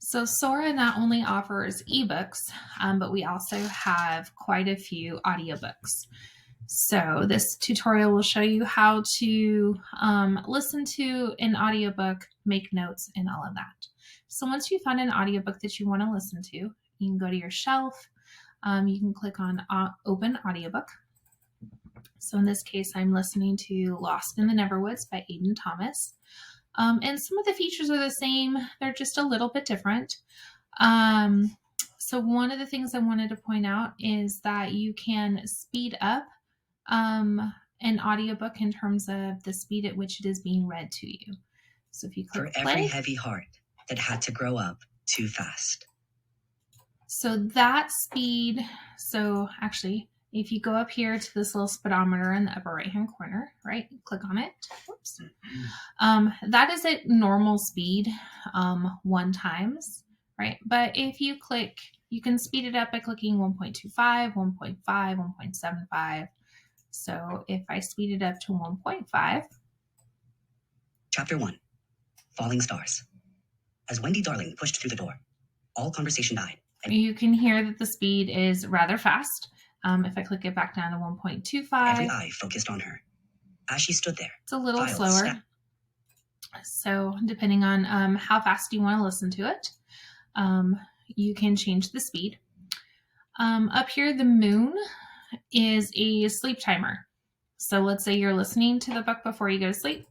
So Sora not only offers ebooks, but we also have quite a few audiobooks. So this tutorial will show you how to listen to an audiobook, make notes, and all of that. So once you find an audiobook that you want to listen to, you can go to your shelf. You can click on Open Audiobook. So in this case, I'm listening to Lost in the Neverwoods by Aidan Thomas. And some of the features are the same. They're just a little bit different. So one of the things I wanted to point out is that you can speed up an audiobook in terms of the speed at which it is being read to you. So if you click For play, every heavy heart that had to grow up too fast. So that speed, so actually, if you go up here to this little speedometer in the upper right-hand corner, right, click on it. Whoops. That is at normal speed 1 times, right? But if you click, you can speed it up by clicking 1.25, 1.5, 1.75. So if I speed it up to 1.5. Chapter 1, Falling Stars. As Wendy Darling pushed through the door, all conversation died. You can hear that the speed is rather fast. If I click it back down to 1.25. Every eye focused on her. As she stood there, it's a little slower. So depending on how fast you want to listen to it, you can change the speed. Up here, the moon is a sleep timer. So let's say you're listening to the book before you go to sleep.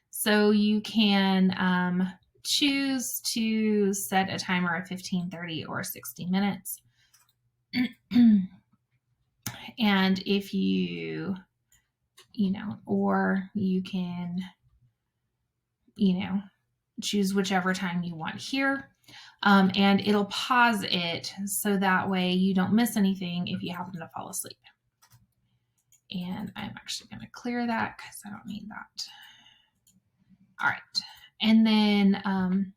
So you can choose to set a timer of 15, 30, or 60 minutes. And if or you can, choose whichever time you want here. And it'll pause it so that way you don't miss anything if you happen to fall asleep. And I'm actually going to clear that because I don't need that. All right. And then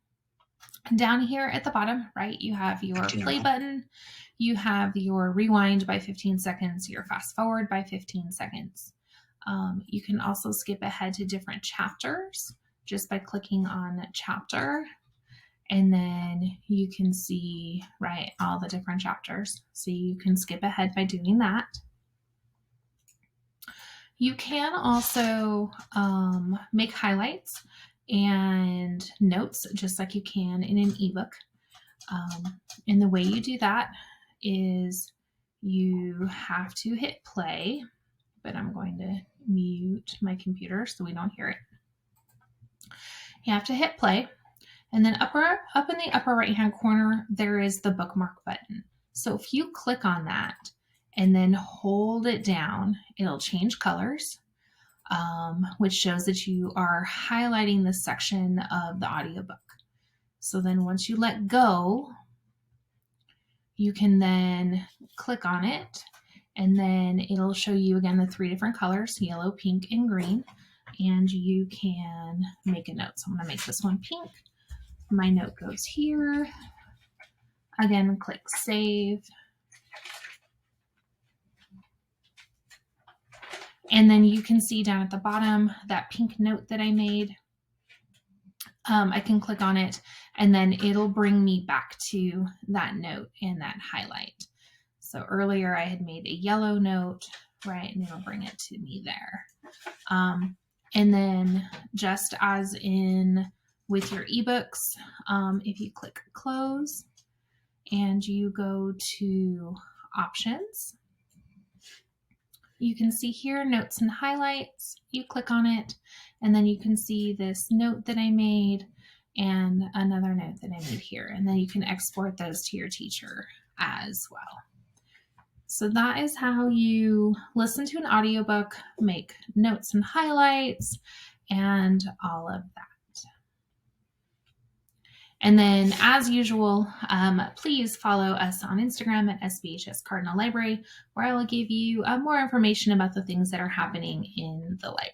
down here at the bottom, right, you have your play button. You have your rewind by 15 seconds, your fast forward by 15 seconds. You can also skip ahead to different chapters just by clicking on chapter. And then you can see, right, all the different chapters. So you can skip ahead by doing that. You can also make highlights and notes just like you can in an ebook. And the way you do that is you have to hit play, but I'm going to mute my computer so we don't hear it. You have to hit play, and then up in the upper right hand corner there is the bookmark button. So if you click on that and then hold it down, it'll change colors, which shows that you are highlighting the section of the audiobook. So then once you let go, you can then click on it, and then it'll show you again the 3 different colors, yellow, pink, and green, and you can make a note. So I'm going to make this one pink. My note goes here. Again, click save. And then you can see down at the bottom that pink note that I made. I can click on it and then it'll bring me back to that note and that highlight. So earlier I had made a yellow note, right? And it'll bring it to me there. And then just as in with your ebooks, if you click close and you go to options, you can see here notes and highlights. You click on it and then you can see this note that I made and another note that I made here. And then you can export those to your teacher as well. So that is how you listen to an audiobook, make notes and highlights, and all of that. And then, as usual, please follow us on Instagram at SBHS Cardinal Library, where I will give you more information about the things that are happening in the library.